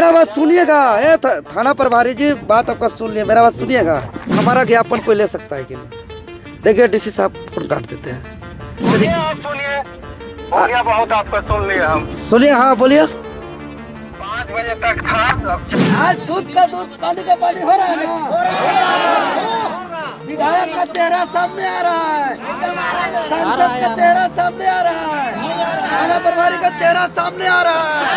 मेरा बात सुनिएगा, थाना प्रभारी जी, बात आपका सुन लिया, मेरा बात सुनिएगा। हमारा ज्ञापन कोई ले सकता है कि नहीं? देखिए डीसी साहब फोन काट देते हैं। सुनिए हो गया बहुत, आपका सुन लिया हम। सुनिए, हाँ बोलिए। 5 बजे तक था। आज दूध का दूध, पानी का पानी हो रहा है ना? विधायक का चेहरा सामने आ रहा है, सांसद का चेहरा सामने आ रहा है, थाना प्रभारी का चेहरा सामने आ रहा है,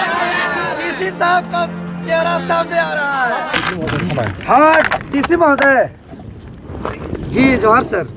डीसी साहब का चेहरा सामने आ रहा है। हाँ डीसी महोदय जी, जोहार सर।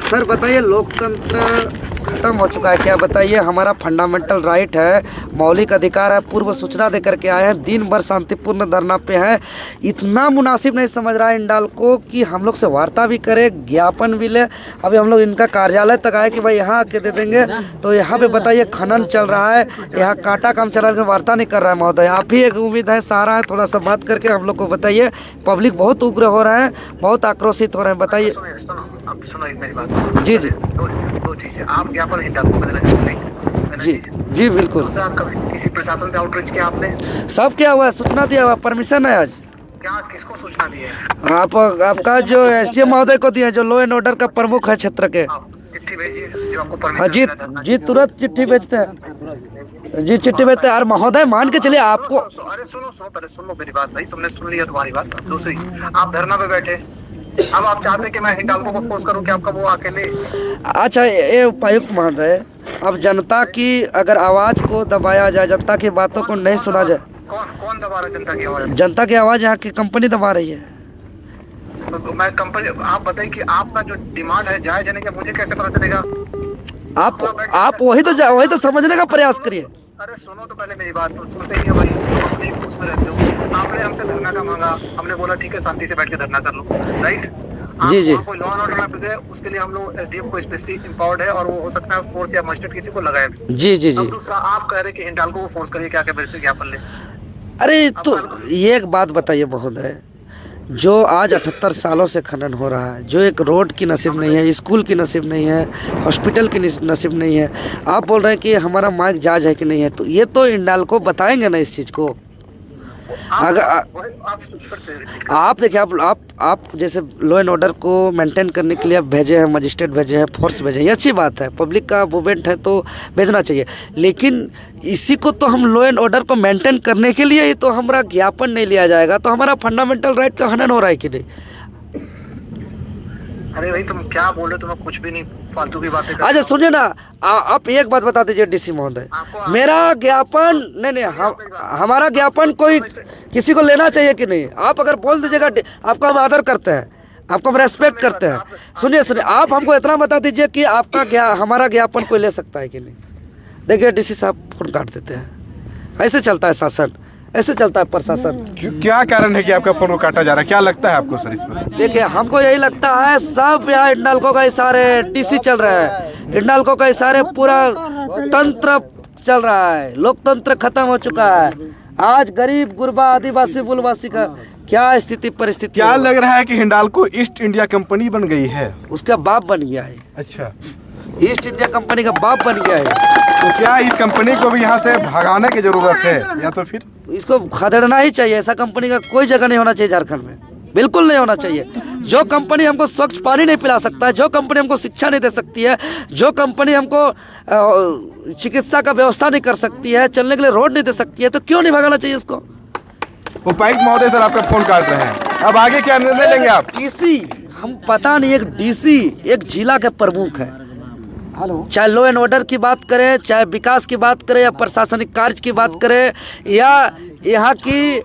सर बताइए, लोकतंत्र खत्म हो चुका है क्या? बताइए, हमारा फंडामेंटल राइट है, मौलिक अधिकार है, पूर्व सूचना दे करके आए हैं, दिन भर शांतिपूर्ण धरना पे हैं। इतना मुनासिब नहीं समझ रहा है इंडाल्को कि हम लोग से वार्ता भी करे, ज्ञापन भी ले। अभी हम लोग इनका कार्यालय तक आए कि भाई यहाँ आके दे देंगे, तो यहाँ पे बताइए खनन चल रहा है, यहाँ काटा काम चल रहा है, वार्ता नहीं कर रहा है महोदय। आप ही एक उम्मीद है, सहारा है, थोड़ा सा बात करके हम लोग को बताइए। पब्लिक बहुत उग्र हो रहे हैं, बहुत आक्रोशित हो रहे हैं, बताइए। सुनो एक मेरी बात। जी जी, दो चीजें, आप ज्ञापन हिंडाल्को को देना चाहते हैं? जी जी बिल्कुल। दूसरा, आपका किसी प्रशासन से आउटरीच किया आपने? सब क्या हुआ, सूचना दिया हुआ, परमिशन है आज। क्या, किसको सूचना दी है? आपका जो एसडीएम महोदय को दिया, जो लॉ एंड ऑर्डर का प्रमुख है क्षेत्र के। चिट्ठी भेजिए जो आपको हाँ परमिशन जी मिला था। जी, तुरंत चिट्ठी भेजते हैं जी, चिट्ठी भेजते हैं। और महोदय मान के चलिए आपको। अरे सुनो पहले सुन लो मेरी बात भाई, तुमने सुन लिया तुम्हारी बात। दूसरी, आप धरना पे बैठे, अब आप चाहते हैं कि मैं हिंडाल्को को फोर्स करूं कि आपका वो आके ले? अच्छा ये उपायुक्त महोदय, अब जनता की अगर आवाज़ को दबाया जाए, जनता की बातों को नहीं सुना जाए। कौन दबा रहा है जनता की आवाज? जनता की आवाज़ यहाँ की कंपनी दबा रही है। तो मैं कंपनी, आप बताइए कि आपका जो डिमांड है जायज है क्या? मुझे कैसे पता चलेगा? आप वही तो समझने का प्रयास करिए। अरे सुनो तो पहले मेरी बात, तो सुनते ही हो भाई, तुम एक उसमें रहते हो। आपने हमसे धरना का मांगा, हमने बोला ठीक है शांति से बैठ के धरना कर लो, राइट? जी जी, कोई लॉ एंड ऑर्डर में बिगड़े, उसके लिए हम लोग एसडीएम को स्पेशली एम्पावर्ड है, और वो हो सकता है फोर्स या मजिस्ट्रेट किसी को लगाए। जी जी जी। दूसरा, आप कह रहे कि हिंडाल्को को फोर्स करिए क्या क्या ज्ञापन ले। अरे तो ये एक बात बताइए महोदय, जो आज 78 सालों से खनन हो रहा है, जो एक रोड की नसीब नहीं है, स्कूल की नसीब नहीं है, हॉस्पिटल की नसीब नहीं है, आप बोल रहे हैं कि हमारा माइक जायज है कि नहीं है? तो ये तो इंडाल्को बताएंगे ना इस चीज़ को। अगर आप देखिए, आप जैसे लॉ एंड ऑर्डर को मेंटेन करने के लिए आप भेजे हैं, मजिस्ट्रेट भेजे हैं, फोर्स भेजे हैं, ये अच्छी बात है, पब्लिक का मूवमेंट है तो भेजना चाहिए। लेकिन इसी को तो हम लॉ एंड ऑर्डर को मेंटेन करने के लिए ही तो हमारा ज्ञापन नहीं लिया जाएगा, तो हमारा फंडामेंटल राइट का हनन हो रहा है कि नहीं? अरे भाई तुम क्या बोल रहे हो? तुम्हें कुछ भी नहीं, फालतू की बातें कर। अच्छा सुनिए ना, आप एक बात बता दीजिए डीसी महोदय, मेरा ज्ञापन नहीं, हमारा ज्ञापन कोई किसी को लेना चाहिए कि नहीं? आप अगर बोल दीजिएगा, आपको हम आदर करते हैं, आपको हम रेस्पेक्ट करते हैं। सुनिए, आप हमको इतना बता दीजिए कि हमारा ज्ञापन कोई ले सकता है कि नहीं? देखिए डीसी साहब फोन काट देते हैं। ऐसे चलता है शासन, ऐसे चलता है प्रशासन। क्या कारण है कि आपका फोन काटा जा रहा है? क्या लगता है आपको सर इसमें? देखिए, हमको यही लगता है सब यहाँ इंडाल्को का इशारे, डीसी चल रहा है, इंडाल्को का इशारे, पूरा तंत्र चल रहा है, लोकतंत्र खत्म हो चुका है। आज गरीब गुरबा आदिवासी मूलवासी का क्या स्थिति परिस्थिति? क्या लग रहा है कि हिंडाल्को ईस्ट इंडिया कंपनी बन गई है? उसका बाप बन गया है। अच्छा, ईस्ट इंडिया कंपनी का बाप बन गया है। तो क्या इस कंपनी को भी यहाँ से भगाने की जरूरत है, या तो फिर इसको खदेड़ना ही चाहिए? ऐसा कंपनी का कोई जगह नहीं होना चाहिए झारखंड में, बिल्कुल नहीं होना चाहिए। जो कंपनी हमको स्वच्छ पानी नहीं पिला सकता है, जो कंपनी हमको शिक्षा नहीं दे सकती है, जो कंपनी हमको चिकित्सा का व्यवस्था नहीं कर सकती है, चलने के लिए रोड नहीं दे सकती है, तो क्यों नहीं भगाना चाहिए उसको? उपायुक्त महोदय सर आपका फोन काट रहे हैं, अब आगे क्या निर्णय लेंगे आप? डीसी, हम पता नहीं, एक डीसी एक जिला के प्रमुख है, चाहे लॉ एंड ऑर्डर की बात करें, चाहे विकास की बात करें, या प्रशासनिक कार्य की बात करें, या यहाँ की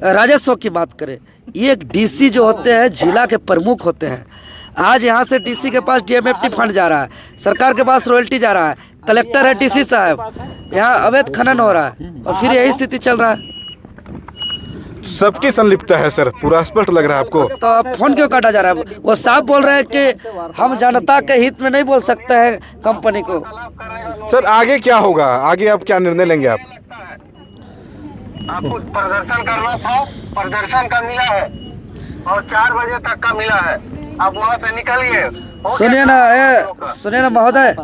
राजस्व की बात करें, ये एक डीसी जो होते हैं जिला के प्रमुख होते हैं। आज यहाँ से डीसी के पास डीएमएफटी फंड जा रहा है, सरकार के पास रॉयल्टी जा रहा है, कलेक्टर है डीसी साहब, यहाँ अवैध खनन हो रहा है, और फिर यही स्थिति चल रहा है। सबकी संलिप्तता है सर, पूरा स्पष्ट लग रहा है आपको। तो अब फोन क्यों काटा जा रहा है? वो साफ बोल रहे हैं कि हम जनता के हित में नहीं बोल सकते हैं कंपनी को। सर आगे क्या होगा, आगे आप क्या निर्णय लेंगे आप? आपको प्रदर्शन करना था, प्रदर्शन का मिला है, और 4 बजे तक का मिला है, आप वहाँ से निकलिए। सुनिए ना महोदय,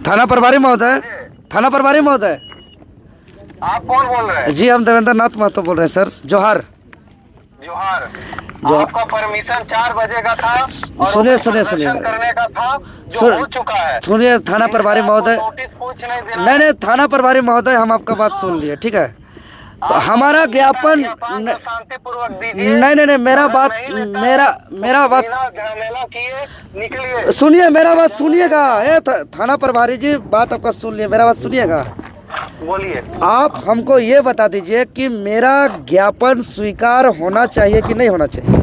थाना प्रभारी महोदय, आप कौन बोल रहे हैं? जी हम देवेंद्र नाथ महतो बोल रहे हैं सर। जोहार। जोहार। आपका परमिशन 4 बजे का था और सुनिए करने का था जो हो चुका है। सुनिए थाना प्रभारी महोदय, नोटिस पूछ नहीं देना। नहीं थाना प्रभारी महोदय हम आपका बात सुन लिए, ठीक है। तो हमारा ज्ञापन शांतिपूर्वक दीजिए। नहीं मेरा बात झमेला किए निकलिए। सुनिए, मेरा बात सुनिएगा। थाना प्रभारी जी बात आपका सुन लिए, मेरा बात सुनिएगा। बोलिए। आप हमको ये बता दीजिए कि मेरा ज्ञापन स्वीकार होना चाहिए कि नहीं होना चाहिए?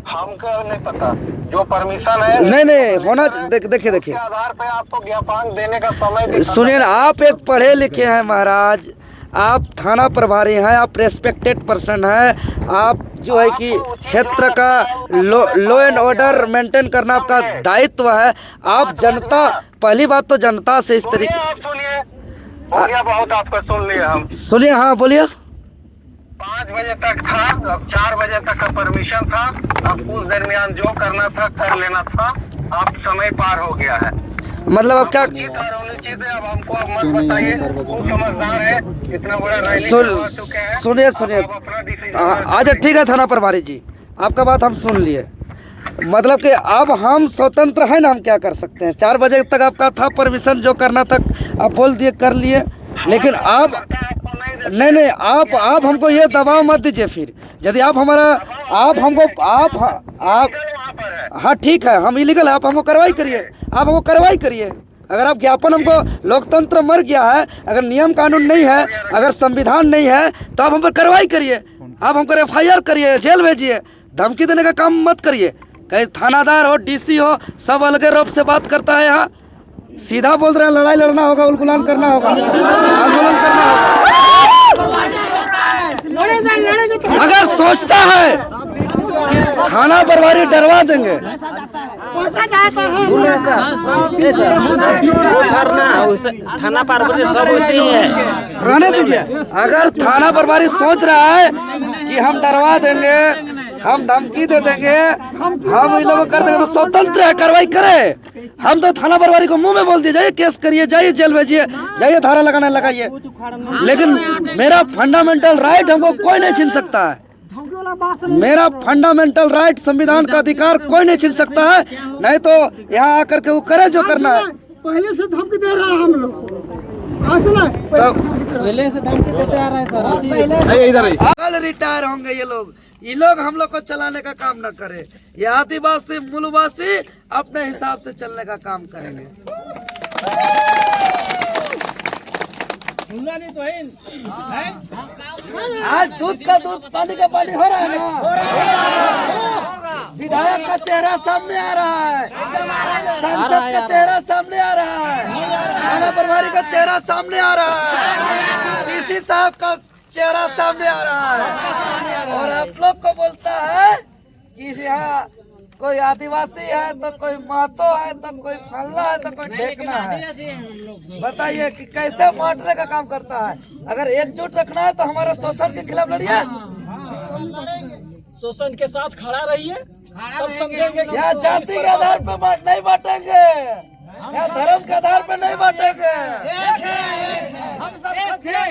हमको नहीं पता, जो परमिशन है नहीं होना। देखिए उसके आधार पे आपको ज्ञापन देने का समय भी। सुनिए, आप एक पढ़े लिखे हैं महाराज, आप थाना प्रभारी हैं, आप रेस्पेक्टेड पर्सन हैं, आप जो है कि क्षेत्र का लो एंड ऑर्डर मेंटेन करना आपका दायित्व है। आप जनता, पहली बात तो जनता से इस तरीके। आप सुनिए, हो गया बहुत, आपका सुन लिया हम। सुनिए, हाँ बोलिए। 5 बजे तक था, अब 4 बजे तक का परमिशन था। अब उस दरमियान जो करना था कर लेना था। अब समय पार हो गया है। मतलब अब क्या होनी चाहिए। अब हमको अब मत बताइए, वो समझदार है, इतना बड़ा रैली करवा चुके हैं। सुनिए अपना डिसीजन। अच्छा ठीक है थाना प्रभारी जी, आपका बात हम सुन लिए। मतलब कि अब हम स्वतंत्र हैं ना, हम क्या कर सकते हैं? 4 बजे तक आपका था परमिशन, जो करना था आप बोल दिए कर लिए। लेकिन आप नहीं आप हमको ये दबाव मत दीजिए। फिर यदि आप हमारा आप हमको आप हाँ ठीक है, हम इलीगल है, आप हमको कार्रवाई करिए, आप हमको कार्रवाई करिए। अगर आप ज्ञापन, हमको लोकतंत्र मर गया है, अगर नियम कानून नहीं है, अगर संविधान नहीं है, तो आप हम पर कार्रवाई करिए, आप हमको FIR करिए, जेल भेजिए। धमकी देने का काम मत करिए। कहीं थानादार हो, DC हो, सब अलग रूप से बात करता है। यहाँ सीधा बोल रहे हैं, लड़ाई लड़ना होगा, उलगुलान करना होगा, आंदोलन करना होगा। अगर सोचता है थाना प्रभारी डरवा देंगे, थाना प्रभारी सब वैसे ही है, रहने दीजिए। अगर थाना प्रभारी सोच रहा है कि हम डरवा देंगे, हम धमकी दे देंगे, हम इन लोगों को कर देंगे, तो स्वतंत्र है, कार्रवाई करे। हम तो थाना प्रभारी को मुंह में बोल दिए, जाइए केस करिए, जाइए जेल भेजिए, जाइए धारा लगाना लगाइए। लेकिन मेरा फंडामेंटल राइट हमको कोई नहीं छीन सकता है। मेरा फंडामेंटल राइट, संविधान का अधिकार कोई नहीं छीन सकता है। नहीं तो यहाँ आकर के वो करे जो करना है। पहले से धमकी दे रहा है हम लोग तब पहले से धमकी देते आ रहा है सर। इधर कल रिटायर होंगे ये लोग हम लोग को चलाने का काम न करे। ये आदिवासी मूलवासी अपने हिसाब से चलने का काम करेंगे। सुनना नहीं तो है? आज दूध का दूध, पानी का पानी हो रहा है ना। विधायक का चेहरा सामने आ रहा है, सांसद का चेहरा सामने आ रहा है, थाना प्रभारी का चेहरा सामने आ रहा है, DC साहब का चेहरा सामने आ रहा है। और आप लोग को बोलता है कि यहाँ कोई आदिवासी है, तो कोई महतो है, तो कोई फल्ला है, तो कोई ढेकना है। बताइए कि कैसे बांटने का काम करता है। अगर एकजुट रखना है तो हमारे शोषण के खिलाफ लड़िए, शोषण के साथ खड़ा रहिए, तब समझेंगे। या जाति के आधार पर नहीं बांटेंगे, या धर्म के आधार पर नहीं बांटेंगे। हम सब एक हैं।